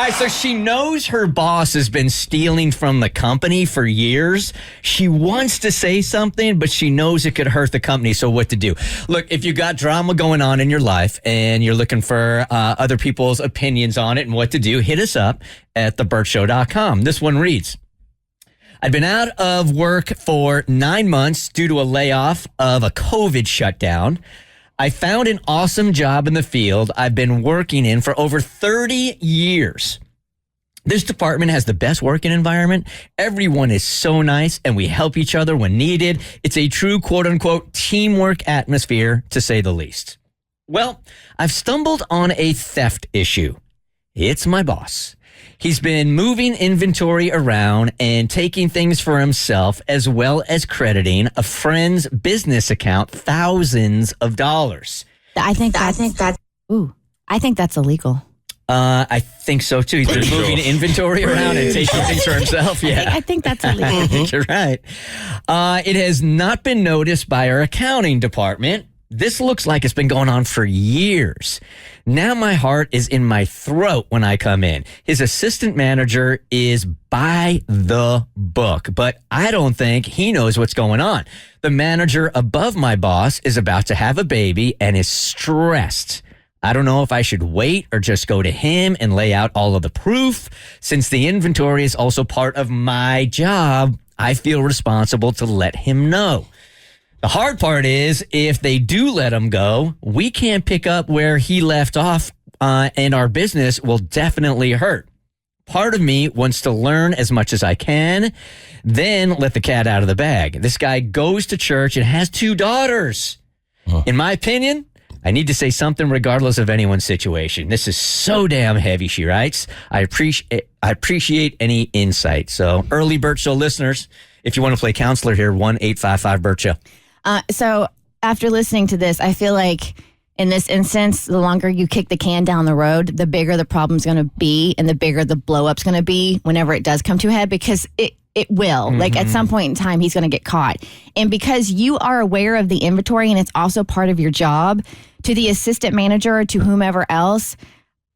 right, so she knows her boss has been stealing from the company for years. She wants to say something, but she knows it could hurt the company, so what to do? Look, if you got drama going on in your life and you're looking for other people's opinions on it and what to do, hit us up at thebertshow.com. This one reads, I've been out of work for 9 months due to a layoff of a COVID shutdown. I found an awesome job in the field I've been working in for over 30 years. This department has the best working environment. Everyone is so nice and we help each other when needed. It's a true quote unquote teamwork atmosphere, to say the least. Well, I've stumbled on a theft issue. It's my boss. He's been moving inventory around and taking things for himself, as well as crediting a friend's business account thousands of dollars. I think that's illegal. I think so too. He's been moving inventory around and taking things for himself. Yeah, I think that's illegal. You're right. It has not been noticed by our accounting department. This looks like it's been going on for years. Now my heart is in my throat when I come in. His assistant manager is by the book, but I don't think he knows what's going on. The manager above my boss is about to have a baby and is stressed. I don't know if I should wait or just go to him and lay out all of the proof. Since the inventory is also part of my job, I feel responsible to let him know. The hard part is, if they do let him go, we can't pick up where he left off, and our business will definitely hurt. Part of me wants to learn as much as I can, then let the cat out of the bag. This guy goes to church and has 2 daughters. In my opinion, I need to say something regardless of anyone's situation. This is so damn heavy, she writes. I appreciate any insight. So, early Bert Show listeners, if you want to play counselor here, 1-855-BERT-SHOW. So after listening to this, I feel like in this instance, the longer you kick the can down the road, the bigger the problem's going to be and the bigger the blow up's going to be whenever it does come to a head, because it will. Mm-hmm. Like at some point in time, he's going to get caught. And because you are aware of the inventory and it's also part of your job, to the assistant manager or to whomever else,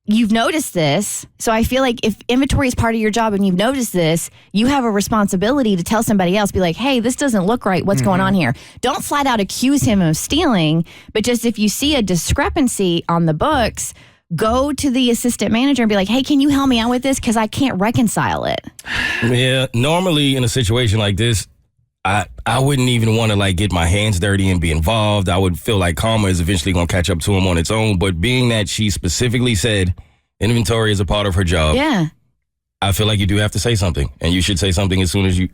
you've noticed this. So I feel like if inventory is part of your job and you've noticed this, you have a responsibility to tell somebody else, be like, hey, this doesn't look right. What's going on here? Don't flat out accuse him of stealing, but just if you see a discrepancy on the books, go to the assistant manager and be like, hey, can you help me out with this? Because I can't reconcile it. Yeah, normally in a situation like this, I wouldn't even want to like get my hands dirty and be involved. I would feel like karma is eventually going to catch up to him on its own. But being that she specifically said inventory is a part of her job, yeah, I feel like you do have to say something, and you should say something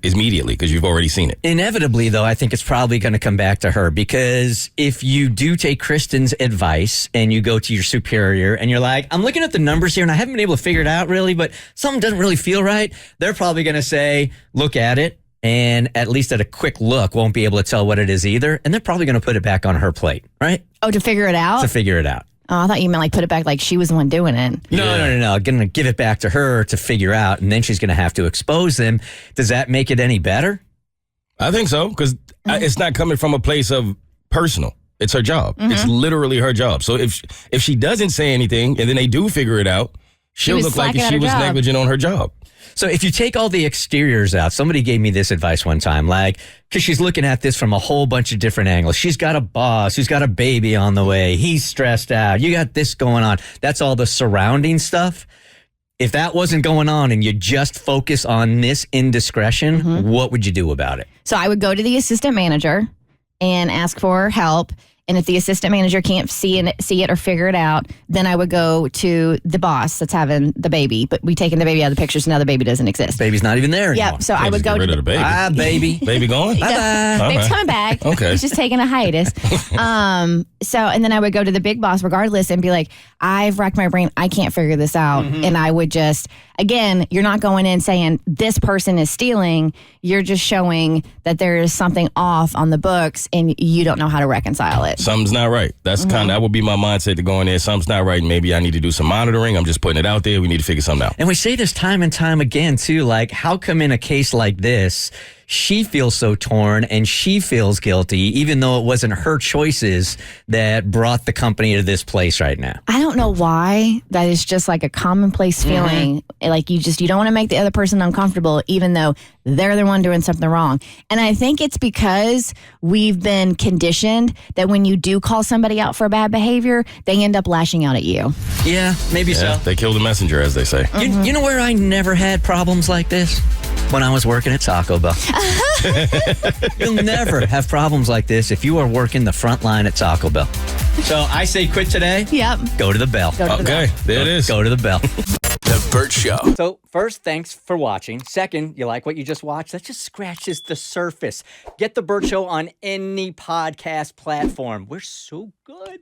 immediately because you've already seen it. Inevitably, though, I think it's probably going to come back to her, because if you do take Kristen's advice and you go to your superior and you're like, I'm looking at the numbers here and I haven't been able to figure it out really, but something doesn't really feel right, they're probably going to say, look at it. And at least at a quick look, won't be able to tell what it is either. And they're probably going to put it back on her plate, right? Oh, to figure it out? To figure it out. Oh, I thought you meant like put it back like she was the one doing it. No. Going to give it back to her to figure out, and then she's going to have to expose them. Does that make it any better? I think so, because it's not coming from a place of personal. It's her job. Mm-hmm. It's literally her job. So if she doesn't say anything and then they do figure it out, she'll look like she was negligent on her job. So if you take all the exteriors out, somebody gave me this advice one time, like, because she's looking at this from a whole bunch of different angles. She's got a boss who's got a baby on the way. He's stressed out. You got this going on. That's all the surrounding stuff. If that wasn't going on and you just focus on this indiscretion, what would you do about it? So I would go to the assistant manager and ask for help. And if the assistant manager can't see it or figure it out, then I would go to the boss that's having the baby. But we taken the baby out of the picture, so now the baby doesn't exist. Baby's not even there anymore. Yeah, so I would go get rid of the baby. Ah, baby. Baby gone? Bye-bye. Baby's coming back. Okay. He's just taking a hiatus. And then I would go to the big boss regardless and be like, I've racked my brain. I can't figure this out. And I would just, again, you're not going in saying this person is stealing. You're just showing that there is something off on the books and you don't know how to reconcile it. Something's not right. That's that would be my mindset to go in there. Something's not right. Maybe I need to do some monitoring. I'm just putting it out there. We need to figure something out. And we say this time and time again, too, like, how come in a case like this, she feels so torn and she feels guilty, even though it wasn't her choices that brought the company to this place right now. I don't know why. That is just like a commonplace feeling. Like you don't want to make the other person uncomfortable, even though they're the one doing something wrong. And I think it's because we've been conditioned that when you do call somebody out for bad behavior, they end up lashing out at you. Yeah, maybe so. They kill the messenger, as they say. You know where I never had problems like this? When I was working at Taco Bell. You'll never have problems like this if you are working the front line at Taco Bell. So I say quit today. Yep. Go to the bell. Okay, there it is. Go to the bell. The Bert Show. So first, thanks for watching. Second, you like what you just watched? That just scratches the surface. Get the Bert Show on any podcast platform. We're so good.